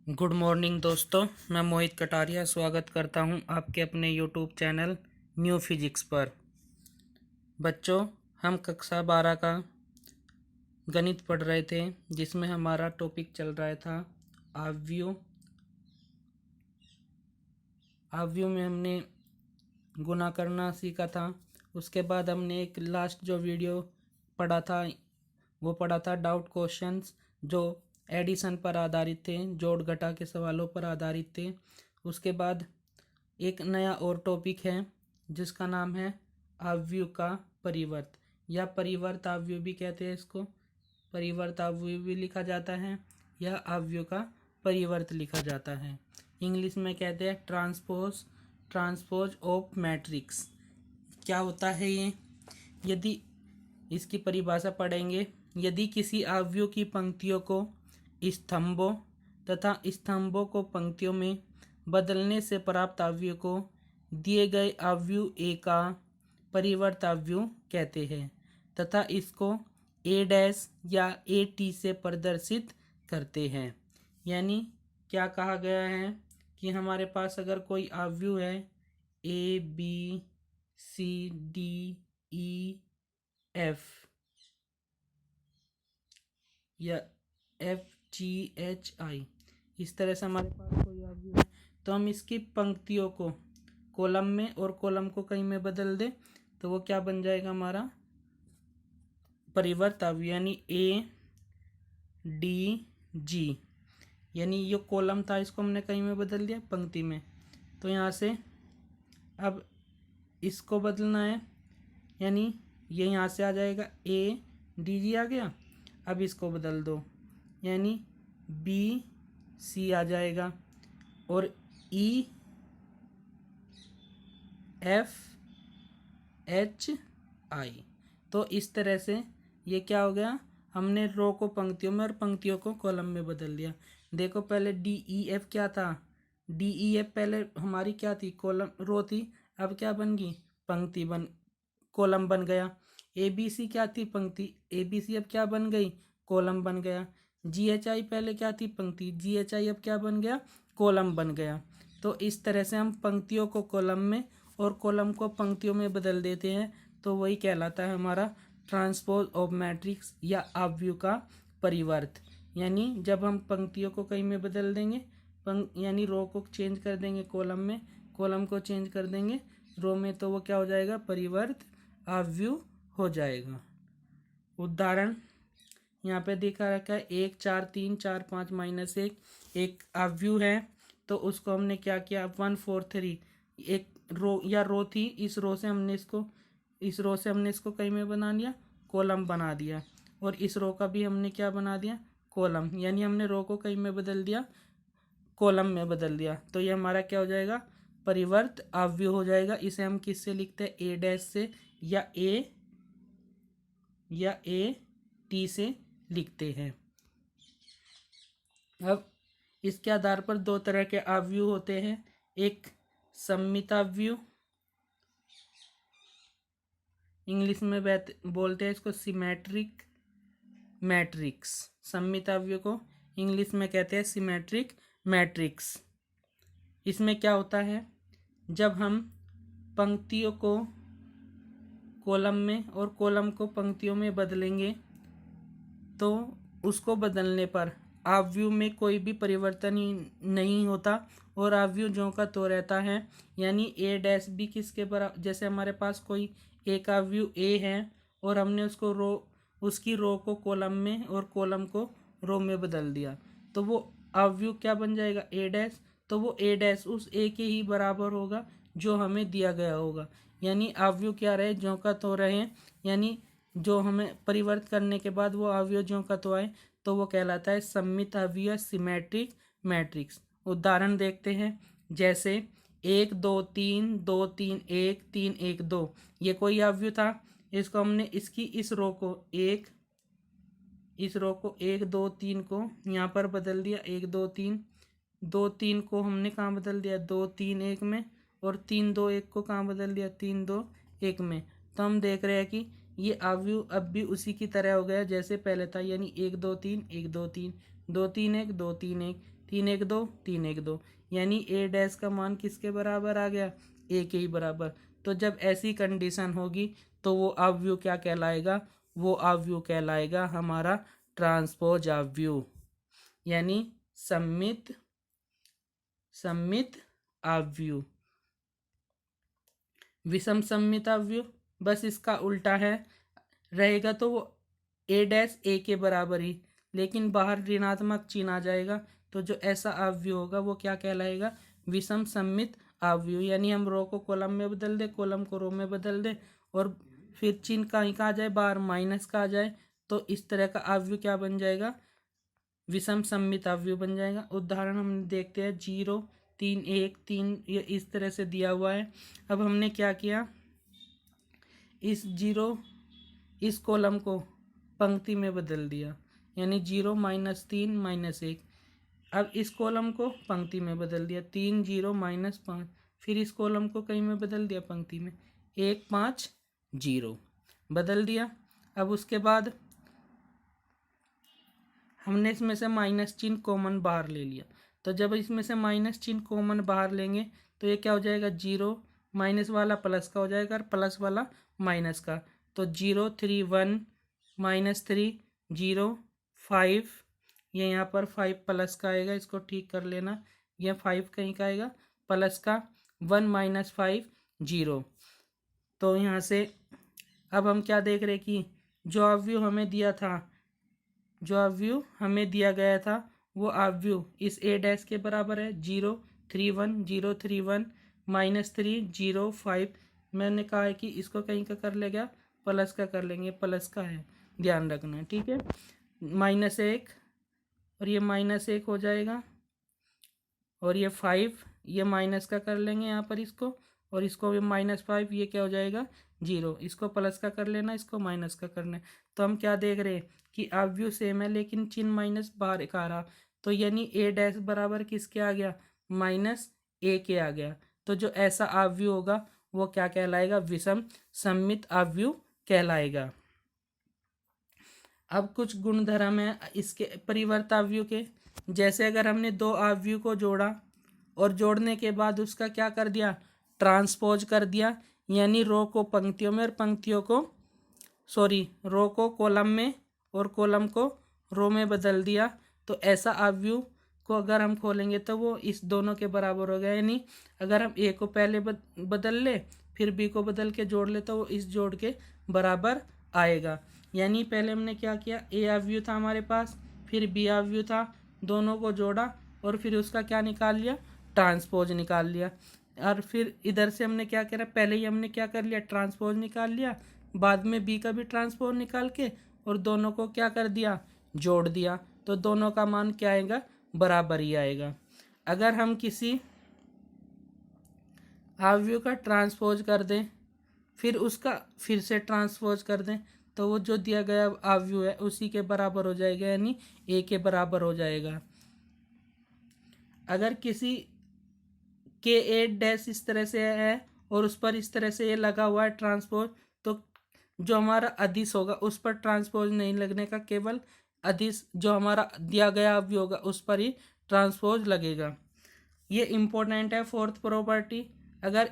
Good morning दोस्तों, मैं मोहित कटारिया स्वागत करता हूं आपके अपने यूट्यूब चैनल न्यू फिजिक्स पर। बच्चों, हम कक्षा 12 का गणित पढ़ रहे थे, जिसमें हमारा टॉपिक चल रहा था आव्यूह। आव्यूह में हमने गुणा करना सीखा था। उसके बाद हमने एक लास्ट जो वीडियो पढ़ा था वो पढ़ा था डाउट क्वेश्चंस, जो एडिशन पर आधारित थे, जोड़ घटा के सवालों पर आधारित थे। उसके बाद एक नया और टॉपिक है जिसका नाम है आव्यूह का परिवर्त, या परिवर्त आव्यूह भी कहते हैं इसको। परिवर्त आव्यूह भी लिखा जाता है या आव्यूह का परिवर्त लिखा जाता है। इंग्लिश में कहते हैं ट्रांसपोज ऑफ मैट्रिक्स। क्या होता है ये? यदि इसकी परिभाषा पढ़ेंगे, यदि किसी आव्यूह की पंक्तियों को स्तंभों तथा स्तंभों को पंक्तियों में बदलने से प्राप्त आव्यूह को दिए गए आव्यूह ए का परिवर्त आव्यूह कहते हैं तथा इसको ए डैश या ए टी से प्रदर्शित करते हैं। यानी क्या कहा गया है कि हमारे पास अगर कोई आव्यूह है A B C D E F या एफ जी एच आई, इस तरह से हमारे पास कोई आव्यूह है, तो हम इसकी पंक्तियों को कॉलम में और कॉलम को कहीं में बदल दे तो वो क्या बन जाएगा? हमारा परिवर्त आव्यूह। यानी ए डी जी, यानी ये कॉलम था, इसको हमने कहीं में बदल दिया पंक्ति में, तो यहाँ से अब इसको बदलना है। यानी ये यहाँ से आ जाएगा ए डी जी आ गया। अब इसको बदल दो, यानी बी सी आ जाएगा और ई एफ एच आई। तो इस तरह से ये क्या हो गया? हमने रो को पंक्तियों में और पंक्तियों को कॉलम में बदल दिया। देखो, पहले डी ई एफ क्या था? डी ई एफ पहले हमारी क्या थी? कॉलम रो थी। अब क्या बन गई? पंक्ति कॉलम बन गया। ए बी सी क्या थी? पंक्ति। ए बी सी अब क्या बन गई? कॉलम बन गया। जी एच आई पहले क्या थी? पंक्ति। जी एच आई अब क्या बन गया? कॉलम बन गया। तो इस तरह से हम पंक्तियों को कॉलम में और कॉलम को पंक्तियों में बदल देते हैं, तो वही कहलाता है हमारा ट्रांसपोज ऑफ मैट्रिक्स या आव्यूह का परिवर्त। यानी जब हम पंक्तियों को कहीं में बदल देंगे, यानी रो को चेंज कर देंगे कॉलम में, कॉलम को चेंज कर देंगे रो में, तो वो क्या हो जाएगा? परिवर्त आव्यूह हो जाएगा। उदाहरण यहाँ पे दिखा रखा है 1 4 3 4 5 -1 एक आव्यूह है। तो उसको हमने क्या किया? 1 4 3 एक रो या रो थी, इस रो से हमने इसको कहीं में बना लिया, कॉलम बना दिया। और इस रो का भी हमने क्या बना दिया? कॉलम। यानी हमने रो को कहीं में बदल दिया, कॉलम में बदल दिया। तो ये हमारा क्या हो जाएगा? परिवर्त आव्यूह हो जाएगा। इसे हम किससे लिखते हैं? ए डैश से या ए टी से लिखते हैं। अब इसके आधार पर दो तरह के आव्यूह होते हैं। एक सममिताव्यूह, इंग्लिश में बोलते हैं इसको सिमेट्रिक मैट्रिक्स। सममिताव्यूह को इंग्लिश में कहते हैं सिमेट्रिक मैट्रिक्स। इसमें क्या होता है? जब हम पंक्तियों को कॉलम में और कॉलम को पंक्तियों में बदलेंगे, तो उसको बदलने पर आव्यूह में कोई भी परिवर्तन ही नहीं होता और आव्यूह ज्यों का त्यों रहता है। यानी ए डैश बी किसके बराबर? जैसे हमारे पास कोई एक आव्यूह ए है और हमने उसकी रो को कॉलम में और कॉलम को रो में बदल दिया, तो वो आव्यूह क्या बन जाएगा? ए डैश। तो वो ए डैश उस ए के ही बराबर होगा जो हमें दिया गया होगा। यानी आव्यूह क्या रहे? ज्यों का त्यों रहे। यानी जो हमें परिवर्त करने के बाद वो आव्यूह ज्यों का त्यों आए, तो वो कहलाता है सममित आव्यूह सिमेट्रिक मैट्रिक्स। उदाहरण देखते हैं, जैसे 1 2 3 2 3 1 3 1 2, ये कोई आव्यूह था। इसको हमने इस रो को 1 2 3 को यहाँ पर बदल दिया, 1 2 3 2 3 को हमने कहाँ बदल दिया? 2 3 1 में। और 3 2 1 को कहाँ बदल दिया? 3 2 1 में। तो हम देख रहे हैं कि ये आव्यूह अब भी उसी की तरह हो गया जैसे पहले था। यानी 1 2 3 1 2 3 2 3 1 2 3 1 3 1 2 3 1 2, यानी ए डैश का मान किसके बराबर आ गया, ए के ही बराबर। तो जब ऐसी कंडीशन होगी तो वो अवयव क्या कहलाएगा, वो अवयव कहलाएगा हमारा ट्रांसपोज अवयव, यानी सममित अवयव। विषम सममित अवयव बस इसका उल्टा है, रहेगा तो वो ए डैश ए के बराबर ही, लेकिन बाहर ऋणात्मक चिन्ह आ जाएगा, तो जो ऐसा अवयव होगा वो क्या कहलाएगा, विषम सममित अवयव। यानी हम रो को कॉलम में बदल दे, कॉलम को रो में बदल दे, और फिर चिन्ह कहीं का आ जाए, बाहर माइनस का आ जाए, तो इस तरह का अवयव क्या बन जाएगा, विषम सममित अवयव बन जाएगा। उदाहरण हम देखते हैं 0 3 1 3, ये इस तरह से दिया हुआ है। अब हमने क्या किया, इस 0 इस कॉलम को पंक्ति में बदल दिया, यानी 0 -3 -1। अब इस कॉलम को पंक्ति में बदल दिया, 3 0 -5, फिर इस कॉलम को कहीं में बदल दिया पंक्ति में, 1 5 0 बदल दिया। अब उसके बाद हमने इसमें से माइनस चिन्ह कॉमन बाहर ले लिया, तो जब इसमें से माइनस चिन्ह कॉमन बाहर लेंगे तो ये क्या हो जाएगा, 0 माइनस वाला प्लस का हो जाएगा और प्लस वाला माइनस का, तो 0 3 1 -3 0 5, ये यहाँ पर 5 प्लस का आएगा, इसको ठीक कर लेना, यह 5 कहीं का आएगा प्लस का, 1 -5 0। तो यहाँ से अब हम क्या देख रहे कि जो अवयव हमें दिया था, जो अवयव हमें दिया गया था वो अवयव इस ए डैश के बराबर है, 0 3 1 0 3 1 -3 0 5। मैंने कहा है कि इसको कहीं का कर लेगा, प्लस का कर लेंगे, प्लस का है, ध्यान रखना, ठीक है। -1 और ये -1 हो जाएगा, और ये 5 ये माइनस का कर लेंगे यहाँ पर इसको, और इसको भी -5, ये क्या हो जाएगा 0, इसको प्लस का कर लेना, इसको माइनस का करना है। तो हम क्या देख रहे हैं कि अवयव सेम है लेकिन चिन्ह माइनस बाहर का आ रहा, तो यानी ए डैश बराबर किसके आ गया, -a के आ गया। तो जो ऐसा अवयव होगा वो क्या कहलाएगा, विषम सममित अवयव कहलाएगा। अब कुछ गुणधर्म है इसके परिवर्त अवयव के, जैसे अगर हमने दो अवयव को जोड़ा और जोड़ने के बाद उसका क्या कर दिया, ट्रांसपोज कर दिया, यानी रो को पंक्तियों में और पंक्तियों को रो को कॉलम में और कॉलम को रो में बदल दिया, तो ऐसा अवयव को अगर हम खोलेंगे तो वो इस दोनों के बराबर हो गया। यानी अगर हम ए को पहले बदल ले फिर बी को बदल के जोड़ ले तो वो इस जोड़ के बराबर आएगा। यानी पहले हमने क्या किया, ए अवयव था हमारे पास, फिर बी अवयव था, दोनों को जोड़ा और फिर उसका क्या निकाल लिया, ट्रांसपोज निकाल लिया। और फिर इधर से हमने क्या करा, पहले ही हमने क्या कर लिया, ट्रांसपोज निकाल लिया, बाद में बी का भी ट्रांसपोज निकाल के और दोनों को क्या कर दिया, जोड़ दिया, तो दोनों का मान क्या आएगा, बराबर ही आएगा। अगर हम किसी अवयव का ट्रांसपोज कर दें फिर उसका फिर से ट्रांसपोज कर दें तो वो जो दिया गया अवयव है उसी के बराबर हो जाएगा, यानी ए के बराबर हो जाएगा। अगर किसी के ए डैश इस तरह से है और उस पर इस तरह से ये लगा हुआ है ट्रांसपोज, तो जो हमारा अदिश होगा उस पर ट्रांसपोज नहीं लगने का, केवल अदिश जो हमारा दिया गया अवयव होगा उस पर ही ट्रांसपोज लगेगा। ये इम्पोर्टेंट है फोर्थ प्रॉपर्टी। अगर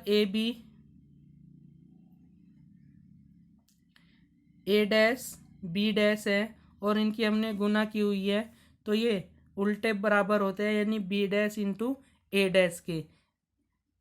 ए डैश बी डैश है और इनकी हमने गुना की हुई है तो ये उल्टे बराबर होते हैं, यानी बी डैश इंटू ए डैश के,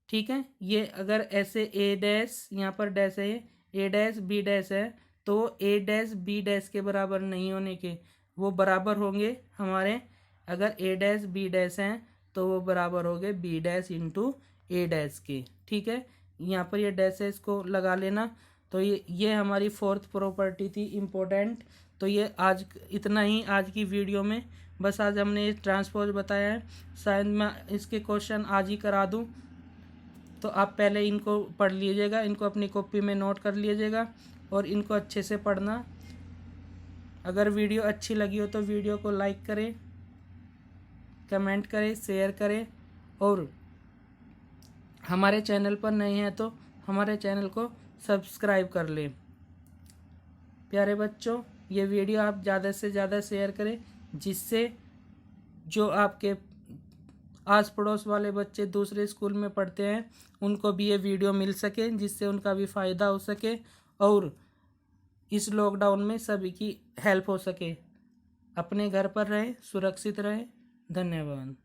ठीक है। ये अगर ऐसे ए डैश यहाँ पर डैश है, ए डैश बी डैश है, तो ए डैश बी डैश के बराबर नहीं होने के, वो बराबर होंगे हमारे, अगर ए डैश बी डैश हैं तो वो बराबर हो गए बी डैश इंटू ए डैश के, ठीक है। यहाँ पर ये डैश है, इसको लगा लेना। तो ये हमारी फोर्थ प्रॉपर्टी थी इम्पोर्टेंट। तो ये आज इतना ही आज की वीडियो में, बस आज हमने ये ट्रांसपोज बताया है, शायद मैं इसके क्वेश्चन आज ही करा दूँ, तो आप पहले इनको पढ़ लीजिएगा, इनको अपनी कॉपी में नोट कर लीजिएगा और इनको अच्छे से पढ़ना। अगर वीडियो अच्छी लगी हो तो वीडियो को लाइक करें, कमेंट करें, शेयर करें, और हमारे चैनल पर नए हैं तो हमारे चैनल को सब्सक्राइब कर लें। प्यारे बच्चों, ये वीडियो आप ज़्यादा से ज़्यादा शेयर करें, जिससे जो आपके आस पड़ोस वाले बच्चे दूसरे स्कूल में पढ़ते हैं उनको भी ये वीडियो मिल सके, जिससे उनका भी फ़ायदा हो सके और इस लॉकडाउन में सभी की हेल्प हो सके। अपने घर पर रहें, सुरक्षित रहें। धन्यवाद।